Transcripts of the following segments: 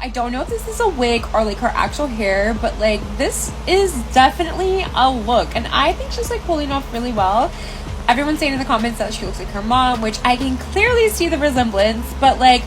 I don't know if this is a wig or like her actual hair, but like this is definitely a look, and I think she's like pulling off really well. Everyone's saying in the comments that she looks like her mom, which I can clearly see the resemblance, but like,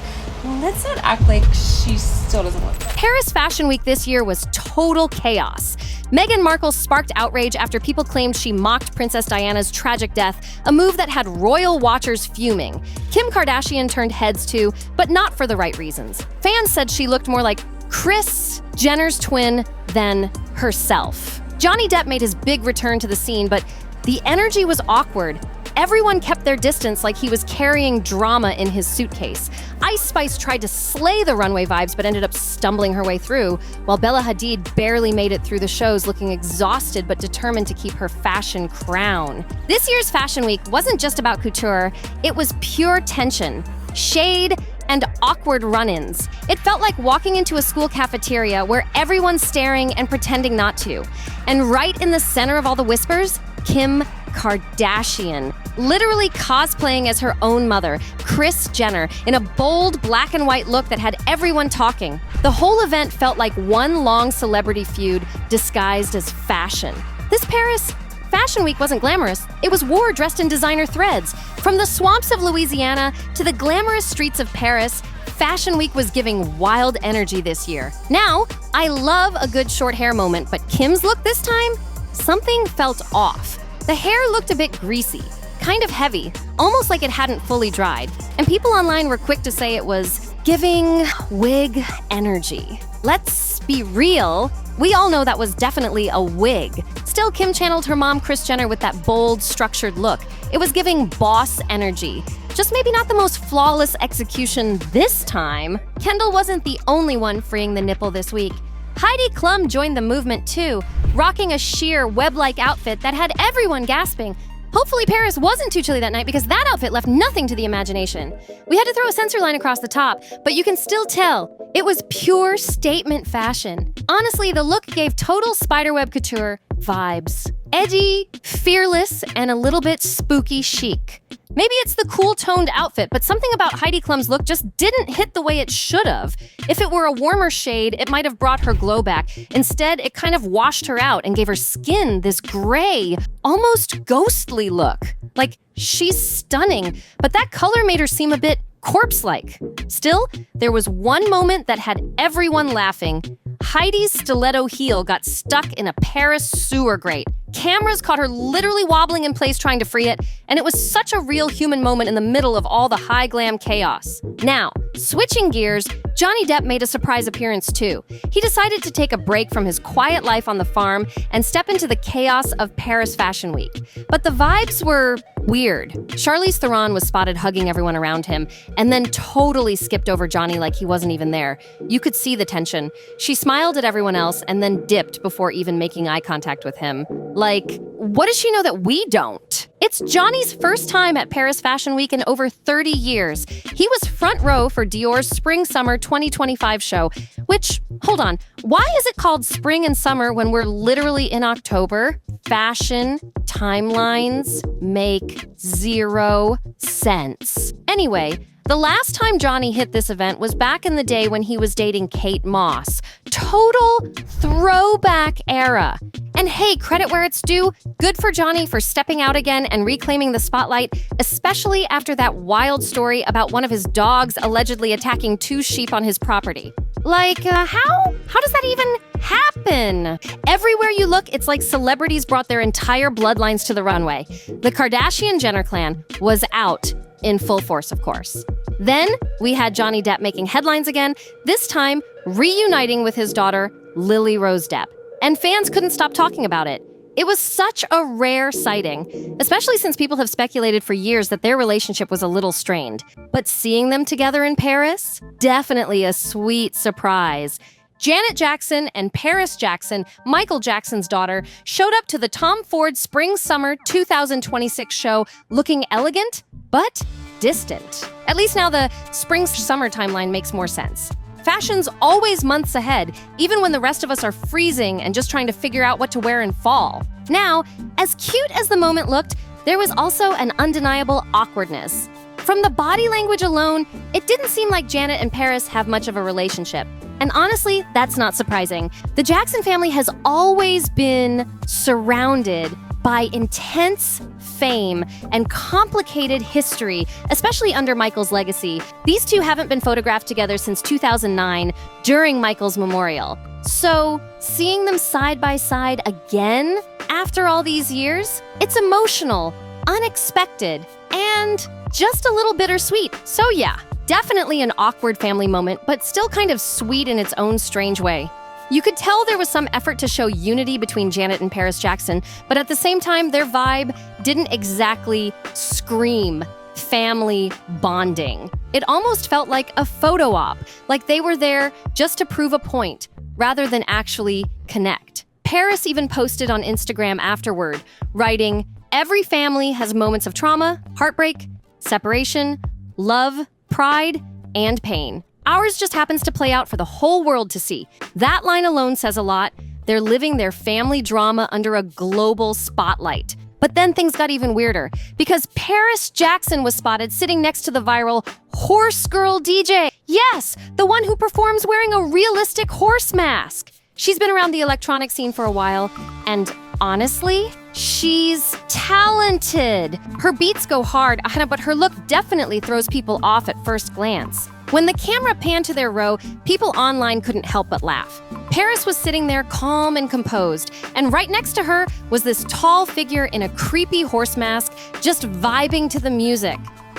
let's not act like she still doesn't look good. Paris Fashion Week this year was total chaos. Meghan Markle sparked outrage after people claimed she mocked Princess Diana's tragic death, a move that had royal watchers fuming. Kim Kardashian turned heads too, but not for the right reasons. Fans said she looked more like Kris Jenner's twin than herself. Johnny Depp made his big return to the scene, but the energy was awkward. Everyone kept their distance like he was carrying drama in his suitcase. Ice Spice tried to slay the runway vibes but ended up stumbling her way through, while Bella Hadid barely made it through the shows looking exhausted but determined to keep her fashion crown. This year's Fashion Week wasn't just about couture, it was pure tension, shade, and awkward run-ins. It felt like walking into a school cafeteria where everyone's staring and pretending not to. And right in the center of all the whispers, Kim Kardashian, literally cosplaying as her own mother, Kris Jenner, in a bold black and white look that had everyone talking. The whole event felt like one long celebrity feud disguised as fashion. This Paris Fashion Week wasn't glamorous. It was war dressed in designer threads. From the swamps of Louisiana to the glamorous streets of Paris, Fashion Week was giving wild energy this year. Now, I love a good short hair moment, but Kim's look this time? Something felt off. The hair looked a bit greasy, kind of heavy, almost like it hadn't fully dried. And people online were quick to say it was giving wig energy. Let's be real, we all know that was definitely a wig. Still, Kim channeled her mom, Kris Jenner, with that bold, structured look. It was giving boss energy. Just maybe not the most flawless execution this time. Kendall wasn't the only one freeing the nipple this week. Heidi Klum joined the movement too, rocking a sheer web-like outfit that had everyone gasping. Hopefully Paris wasn't too chilly that night because that outfit left nothing to the imagination. We had to throw a censor line across the top, but you can still tell it was pure statement fashion. Honestly, the look gave total spiderweb couture vibes. Edgy, fearless, and a little bit spooky chic. Maybe it's the cool-toned outfit, but something about Heidi Klum's look just didn't hit the way it should have. If it were a warmer shade, it might have brought her glow back. Instead, it kind of washed her out and gave her skin this gray, almost ghostly look. Like, she's stunning, but that color made her seem a bit corpse-like. Still, there was one moment that had everyone laughing. Heidi's stiletto heel got stuck in a Paris sewer grate. Cameras caught her literally wobbling in place trying to free it, and it was such a real human moment in the middle of all the high glam chaos. Now, switching gears, Johnny Depp made a surprise appearance too. He decided to take a break from his quiet life on the farm and step into the chaos of Paris Fashion Week. But the vibes were weird. Charlize Theron was spotted hugging everyone around him, and then totally skipped over Johnny like he wasn't even there. You could see the tension. She smiled at everyone else and then dipped before even making eye contact with him. Like, what does she know that we don't? It's Johnny's first time at Paris Fashion Week in over 30 years. He was front row for Dior's Spring-Summer 2025 show, which, hold on, why is it called Spring and Summer when we're literally in October? Fashion timelines make zero sense. Anyway, the last time Johnny hit this event was back in the day when he was dating Kate Moss. Total throwback era. And hey, credit where it's due, good for Johnny for stepping out again and reclaiming the spotlight, especially after that wild story about one of his dogs allegedly attacking 2 sheep on his property. Like, how does that even happen? Everywhere you look, it's like celebrities brought their entire bloodlines to the runway. The Kardashian-Jenner clan was out in full force, of course. Then we had Johnny Depp making headlines again, this time reuniting with his daughter, Lily Rose Depp. And fans couldn't stop talking about it. It was such a rare sighting, especially since people have speculated for years that their relationship was a little strained. But seeing them together in Paris? Definitely a sweet surprise. Janet Jackson and Paris Jackson, Michael Jackson's daughter, showed up to the Tom Ford Spring-Summer 2026 show looking elegant, but distant. At least now the Spring-Summer timeline makes more sense. Fashion's always months ahead, even when the rest of us are freezing and just trying to figure out what to wear in fall. Now, as cute as the moment looked, there was also an undeniable awkwardness. From the body language alone, it didn't seem like Janet and Paris have much of a relationship. And honestly, that's not surprising. The Jackson family has always been surrounded by intense fame and complicated history, especially under Michael's legacy. These two haven't been photographed together since 2009 during Michael's memorial. So, seeing them side by side again after all these years, it's emotional, unexpected, and just a little bittersweet. So yeah, definitely an awkward family moment, but still kind of sweet in its own strange way. You could tell there was some effort to show unity between Janet and Paris Jackson, but at the same time, their vibe didn't exactly scream family bonding. It almost felt like a photo op, like they were there just to prove a point, rather than actually connect. Paris even posted on Instagram afterward, writing, "Every family has moments of trauma, heartbreak, separation, love, pride, and pain. Ours just happens to play out for the whole world to see." That line alone says a lot. They're living their family drama under a global spotlight. But then things got even weirder, because Paris Jackson was spotted sitting next to the viral horse girl DJ. Yes, the one who performs wearing a realistic horse mask. She's been around the electronic scene for a while, and honestly, she's talented. Her beats go hard, but her look definitely throws people off at first glance. When the camera panned to their row, people online couldn't help but laugh. Paris was sitting there calm and composed, and right next to her was this tall figure in a creepy horse mask, just vibing to the music.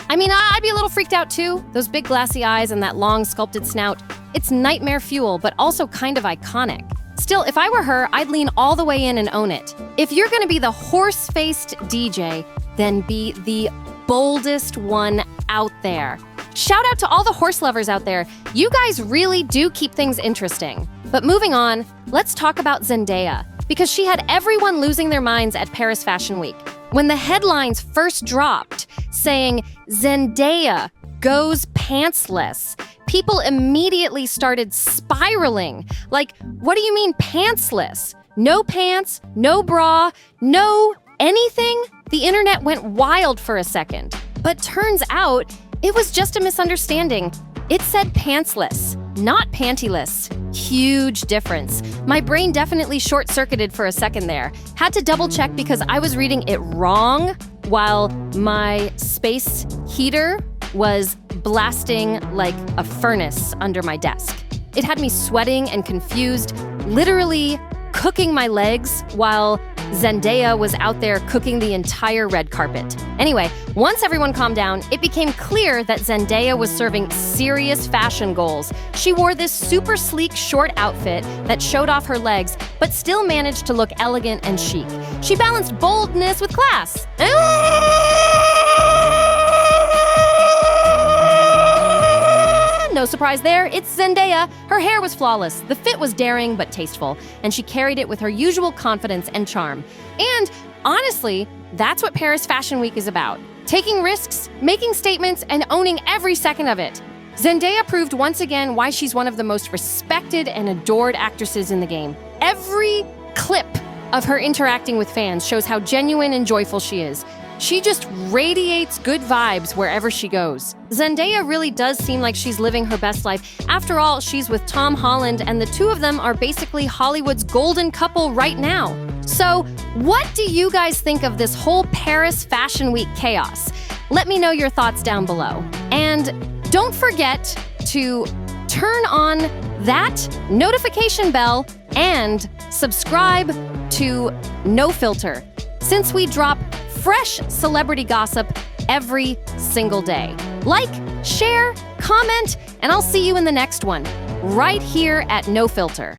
I'd be a little freaked out too. Those big glassy eyes and that long sculpted snout. It's nightmare fuel, but also kind of iconic. Still, if I were her, I'd lean all the way in and own it. If you're gonna be the horse-faced DJ, then be the boldest one out there. Shout out to all the horse lovers out there. You guys really do keep things interesting. But moving on, let's talk about Zendaya, because she had everyone losing their minds at Paris Fashion Week. When the headlines first dropped saying Zendaya goes pantsless, people immediately started spiraling. Like, what do you mean pantsless? No pants, no bra, no anything? The internet went wild for a second. But turns out, it was just a misunderstanding. It said pantsless, not pantyless. Huge difference. My brain definitely short-circuited for a second there. Had to double-check because I was reading it wrong while my space heater was blasting like a furnace under my desk. It had me sweating and confused, literally cooking my legs while Zendaya was out there cooking the entire red carpet. Anyway, once everyone calmed down, it became clear that Zendaya was serving serious fashion goals. She wore this super sleek short outfit that showed off her legs, but still managed to look elegant and chic. She balanced boldness with class. No surprise there, it's Zendaya. Her hair was flawless, the fit was daring but tasteful, and she carried it with her usual confidence and charm. And honestly, that's what Paris Fashion Week is about. Taking risks, making statements, and owning every second of it. Zendaya proved once again why she's one of the most respected and adored actresses in the game. Every clip of her interacting with fans shows how genuine and joyful she is. She just radiates good vibes wherever she goes. Zendaya really does seem like she's living her best life. After all, she's with Tom Holland, and the two of them are basically Hollywood's golden couple right now. So, what do you guys think of this whole Paris Fashion Week chaos? Let me know your thoughts down below. And don't forget to turn on that notification bell and subscribe to NoFilter, since we drop fresh celebrity gossip every single day. Like, share, comment, and I'll see you in the next one, right here at NoFilter.